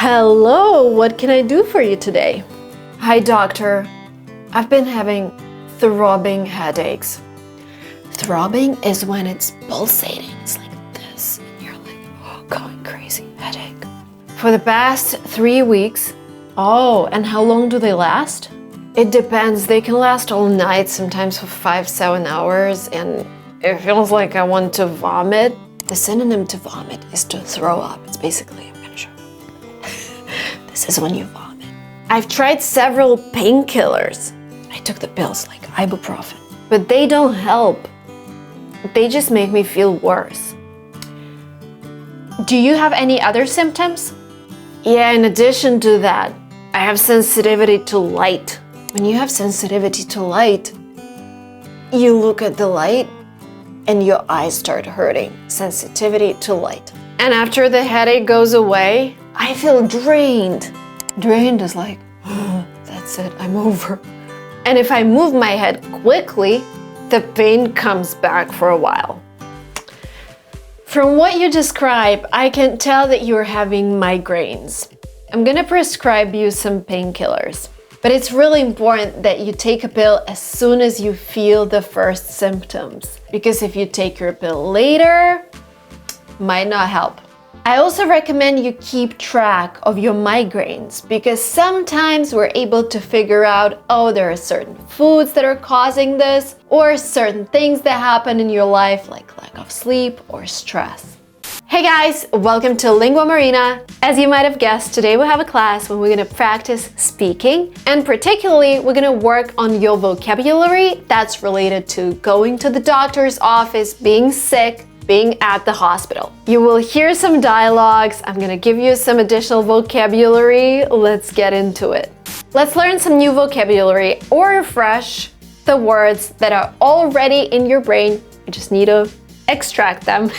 Hello, what can I do for you today? Hi, doctor. I've been having throbbing headaches. Throbbing is when it's pulsating. It's like this, and you're like, oh, going crazy, headache. For the past 3 weeks. Oh, and how long do they last? It depends. They can last all night, sometimes for 5-7 hours, and it feels like I want to vomit. The synonym to vomit is to throw up. It's basically, I'm gonna show you. This is when you vomit. I've tried several painkillers. I took the pills like ibuprofen, but they don't help. They just make me feel worse. Do you have any other symptoms? Yeah, in addition to that, I have sensitivity to light. When you have sensitivity to light, you look at the light and your eyes start hurting. Sensitivity to light. And after the headache goes away, I feel drained. Drained is like, oh, that's it, I'm over. And if I move my head quickly, the pain comes back for a while. From what you describe, I can tell that you're having migraines. I'm gonna prescribe you some painkillers, but it's really important that you take a pill as soon as you feel the first symptoms, because if you take your pill later, might not help. I also recommend you keep track of your migraines, because sometimes we're able to figure out, oh, there are certain foods that are causing this, or certain things that happen in your life, like lack of sleep or stress. Hey guys, welcome to Linguamarina. As you might have guessed, today we have a class where we're gonna practice speaking, and particularly we're gonna work on your vocabulary that's related to going to the doctor's office, being sick, being at the hospital. You will hear some dialogues. I'm gonna give you some additional vocabulary. Let's get into it. Let's learn some new vocabulary or refresh the words that are already in your brain. You just need to extract them.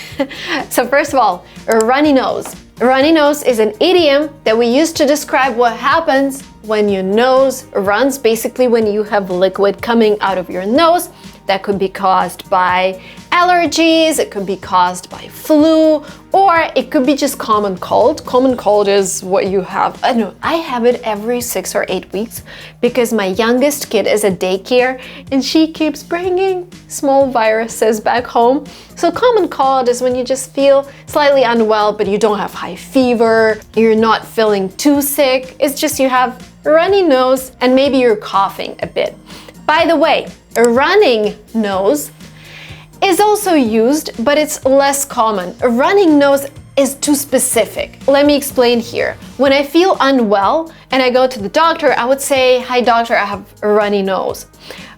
So first of all, a runny nose. A runny nose is an idiom that we use to describe what happens when your nose runs, basically when you have liquid coming out of your nose. That could be caused by allergies, it could be caused by flu, or it could be just common cold. Common cold is what you have. I know, I have it every 6 or 8 weeks because my youngest kid is at daycare and she keeps bringing small viruses back home. So common cold is when you just feel slightly unwell, but you don't have high fever, you're not feeling too sick. It's just you have a runny nose and maybe you're coughing a bit. By the way, a running nose is also used, but it's less common. A running nose is too specific. Let me explain here. When I feel unwell and I go to the doctor, I would say, "Hi doctor, I have a runny nose."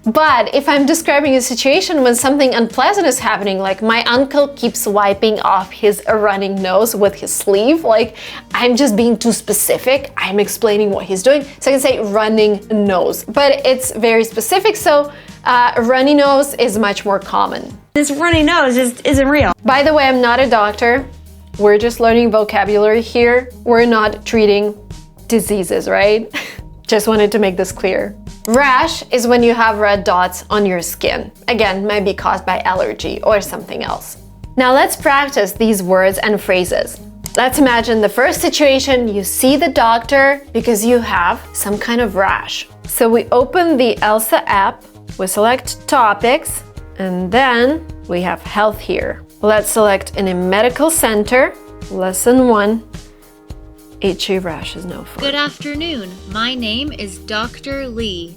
But if I'm describing a situation when something unpleasant is happening, like my uncle keeps wiping off his running nose with his sleeve, like I'm just being too specific, I'm explaining what he's doing, so I can say running nose. But it's very specific, so a runny nose is much more common. This runny nose isn't real. By the way, I'm not a doctor. We're just learning vocabulary here. We're not treating diseases, right? Just wanted to make this clear. Rash is when you have red dots on your skin. Again, might be caused by allergy or something else. Now let's practice these words and phrases. Let's imagine the first situation, you see the doctor because you have some kind of rash. So we open the Elsa app, we select topics, and then we have health here. Let's select in a medical center, lesson 1. Itchy rash is no fun. Good afternoon. My name is Dr. Lee.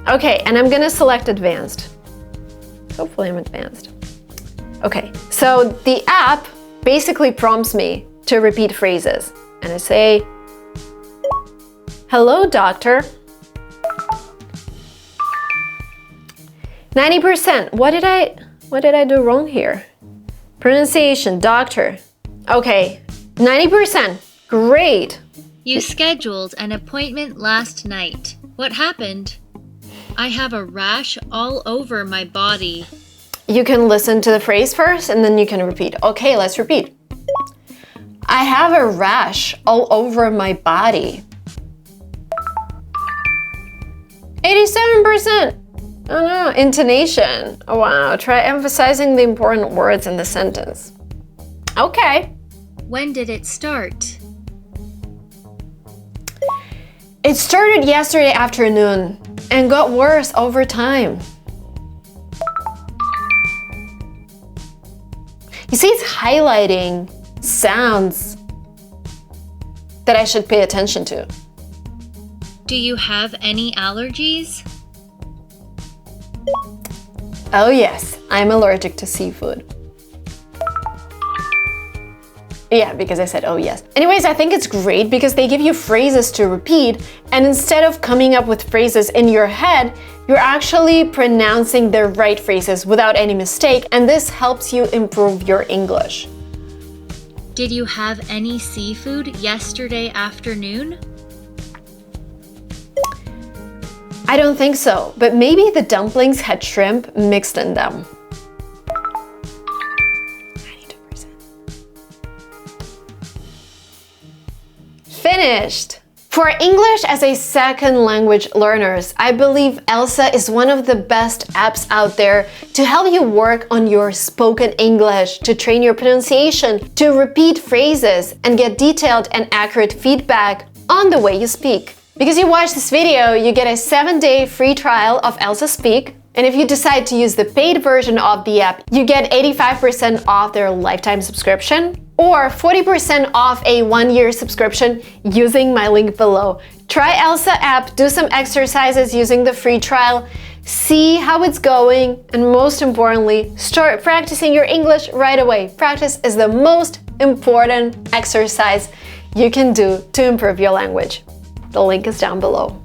Okay, and I'm gonna select advanced. Hopefully I'm advanced. Okay, so the app basically prompts me to repeat phrases. And I say, "Hello, doctor." 90%. What did I do wrong here? Pronunciation, doctor. Okay, 90%. Great. You scheduled an appointment last night. What happened? I have a rash all over my body. You can listen to the phrase first and then you can repeat. Okay, let's repeat. I have a rash all over my body. 87%. Oh no, intonation. Oh wow, try emphasizing the important words in the sentence. Okay. When did it start? It started yesterday afternoon and got worse over time. You see, it's highlighting sounds that I should pay attention to. Do you have any allergies? Oh yes, I'm allergic to seafood. Yeah, because I said oh yes. Anyways, I think it's great because they give you phrases to repeat, and instead of coming up with phrases in your head, you're actually pronouncing the right phrases without any mistake, and this helps you improve your English. Did you have any seafood yesterday afternoon? I don't think so, but maybe the dumplings had shrimp mixed in them. 92%. Finished! For English as a second language learners, I believe Elsa is one of the best apps out there to help you work on your spoken English, to train your pronunciation, to repeat phrases, and get detailed and accurate feedback on the way you speak. Because you watch this video, you get a 7-day free trial of Elsa Speak, and if you decide to use the paid version of the app, you get 85% off their lifetime subscription, or 40% off a 1-year subscription using my link below. Try Elsa app, do some exercises using the free trial, see how it's going, and most importantly, start practicing your English right away. Practice is the most important exercise you can do to improve your language. The link is down below.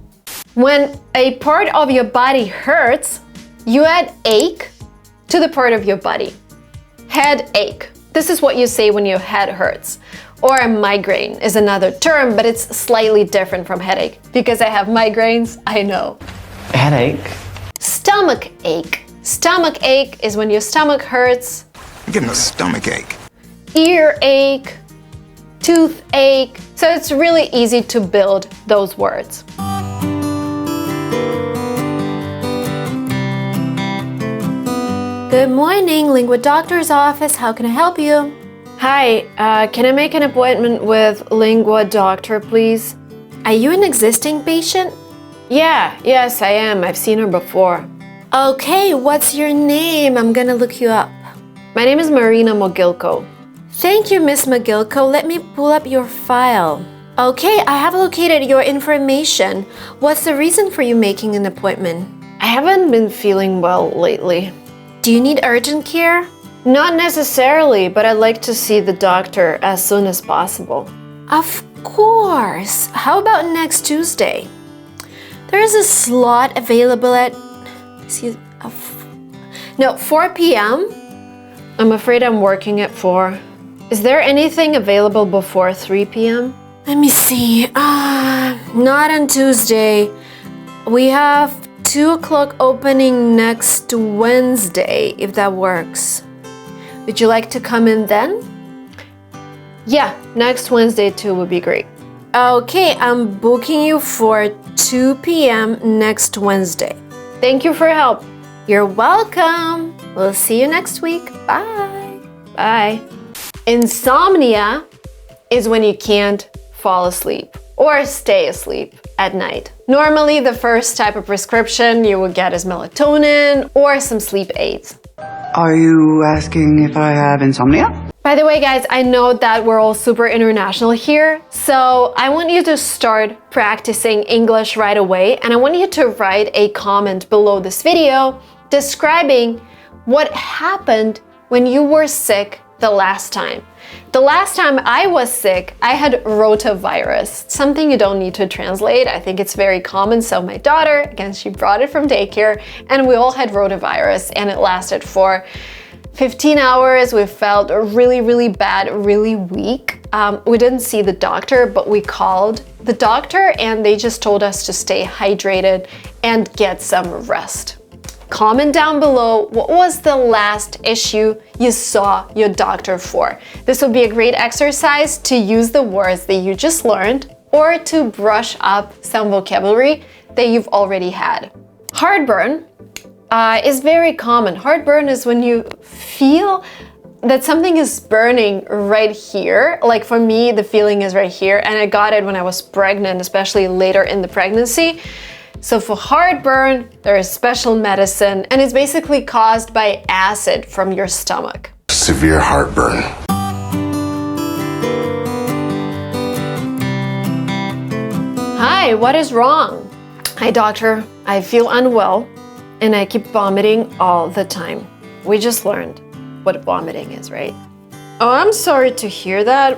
When a part of your body hurts, you add ache to the part of your body. Headache. This is what you say when your head hurts. Or a migraine is another term, but it's slightly different from headache. Because I have migraines, I know. Headache. Stomach ache. Stomach ache is when your stomach hurts. I'm getting a stomach ache. Ear ache. Toothache. So it's really easy to build those words. Good morning, Lingua Doctor's office. How can I help you? Hi, can I make an appointment with Lingua Doctor, please? Are you an existing patient? Yes, I am. I've seen her before. Okay, what's your name? I'm gonna look you up. My name is Marina Mogilko. Thank you, Miss Mogilko. Let me pull up your file. Okay, I have located your information. What's the reason for you making an appointment? I haven't been feeling well lately. Do you need urgent care? Not necessarily, but I'd like to see the doctor as soon as possible. Of course. How about next Tuesday? There is a slot available at 4 p.m. I'm afraid I'm working at 4. Is there anything available before 3 p.m.? Let me see. Not on Tuesday. We have 2 o'clock opening next Wednesday, if that works. Would you like to come in then? Yeah, next Wednesday too would be great. Okay, I'm booking you for 2 p.m. next Wednesday. Thank you for your help. You're welcome. We'll see you next week. Bye. Bye. Insomnia is when you can't fall asleep or stay asleep at night. Normally, the first type of prescription you will get is melatonin or some sleep aids. Are you asking if I have insomnia? By the way, guys, I know that we're all super international here, so I want you to start practicing English right away, and I want you to write a comment below this video describing what happened when you were sick the last time. The last time I was sick, I had rotavirus, something you don't need to translate. I think it's very common. So my daughter, again, she brought it from daycare, and we all had rotavirus, and it lasted for 15 hours. We felt really, really bad, really weak. We didn't see the doctor, but we called the doctor, and they just told us to stay hydrated and get some rest. Comment down below what was the last issue you saw your doctor for. This would be a great exercise to use the words that you just learned or to brush up some vocabulary that you've already had. Heartburn is very common. Heartburn is when you feel that something is burning right here. Like for me, the feeling is right here, and I got it when I was pregnant, especially later in the pregnancy. So for heartburn, there is special medicine, and it's basically caused by acid from your stomach. Severe heartburn. Hi, what is wrong? Hi, doctor. I feel unwell, and I keep vomiting all the time. We just learned what vomiting is, right? Oh, I'm sorry to hear that.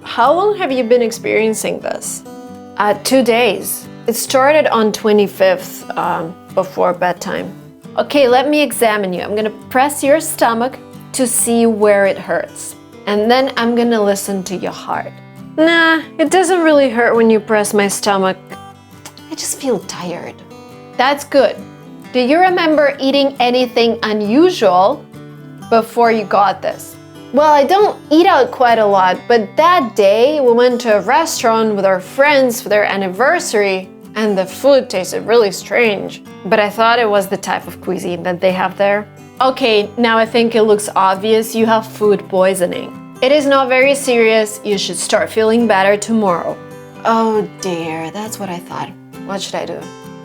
How long have you been experiencing this? 2 days. It started on 25th before bedtime. Okay, let me examine you. I'm gonna press your stomach to see where it hurts. And then I'm gonna listen to your heart. Nah, it doesn't really hurt when you press my stomach. I just feel tired. That's good. Do you remember eating anything unusual before you got this? Well, I don't eat out quite a lot, but that day we went to a restaurant with our friends for their anniversary, and the food tasted really strange. But I thought it was the type of cuisine that they have there. Okay, now I think it looks obvious you have food poisoning. It is not very serious. You should start feeling better tomorrow. Oh dear, that's what I thought. What should I do?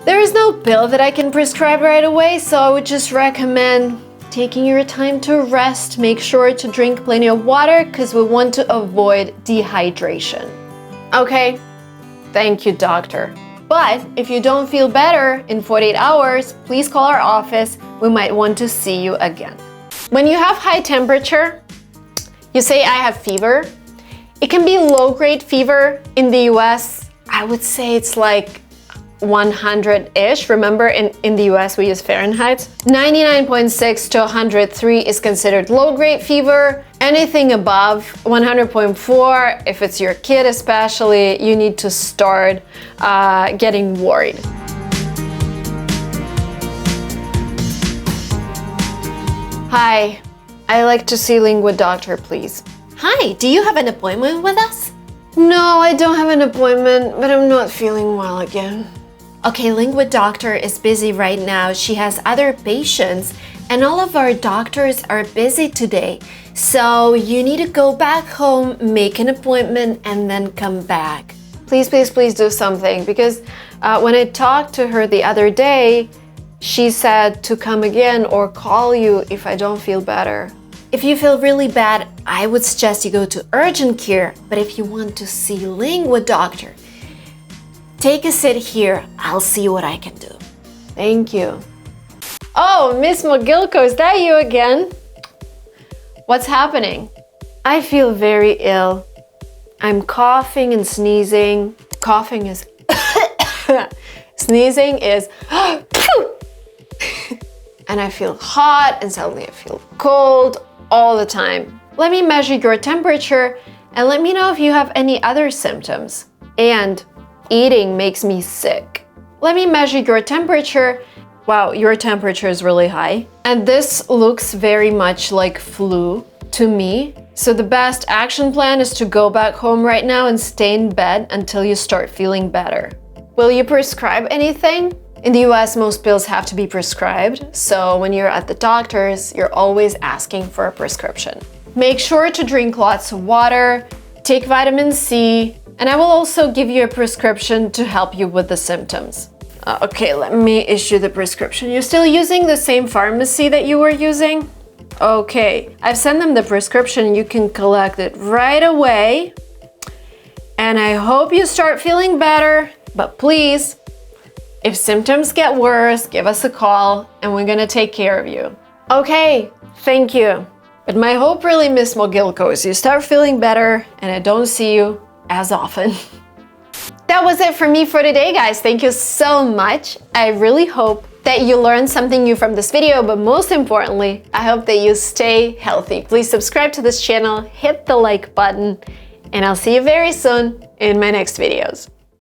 There is no pill that I can prescribe right away, so I would just recommend taking your time to rest. Make sure to drink plenty of water because we want to avoid dehydration. Okay, thank you, doctor. But if you don't feel better in 48 hours, please call our office. We might want to see you again. When you have high temperature, you say I have fever. It can be low-grade fever. In the US, I would say it's like 100-ish. Remember, in the US we use Fahrenheit. 99.6 to 103 is considered low-grade fever. Anything above 100.4, if it's your kid especially, you need to start getting worried. Hi, I'd like to see Lingua doctor, please. Hi, do you have an appointment with us? No, I don't have an appointment, but I'm not feeling well again. Okay, Lingua doctor is busy right now. She has other patients, and all of our doctors are busy today. So you need to go back home, make an appointment, and then come back. Please, please, please do something, because when I talked to her the other day, she said to come again or call you if I don't feel better. If you feel really bad, I would suggest you go to urgent care. But if you want to see Lingua doctor, take a seat here. I'll see what I can do. Thank you. Oh, Miss Mogilko, is that you again? What's happening? I feel very ill. I'm coughing and sneezing. Coughing is sneezing is and I feel hot and suddenly I feel cold all the time. Let me measure your temperature and let me know if you have any other symptoms. And eating makes me sick. Let me measure your temperature. Wow, your temperature is really high. And this looks very much like flu to me. So the best action plan is to go back home right now and stay in bed until you start feeling better. Will you prescribe anything? In the US, most pills have to be prescribed. So when you're at the doctor's, you're always asking for a prescription. Make sure to drink lots of water, take vitamin C, and I will also give you a prescription to help you with the symptoms. Okay, let me issue the prescription. You're still using the same pharmacy that you were using? Okay, I've sent them the prescription. You can collect it right away. And I hope you start feeling better. But please, if symptoms get worse, give us a call and we're gonna take care of you. Okay, thank you. But my hope really, Miss Mogilko, is you start feeling better and I don't see you as often. That was it for me for today, guys. Thank you so much. I really hope that you learned something new from this video, but most importantly, I hope that you stay healthy. Please subscribe to this channel, hit the like button, and I'll see you very soon in my next videos.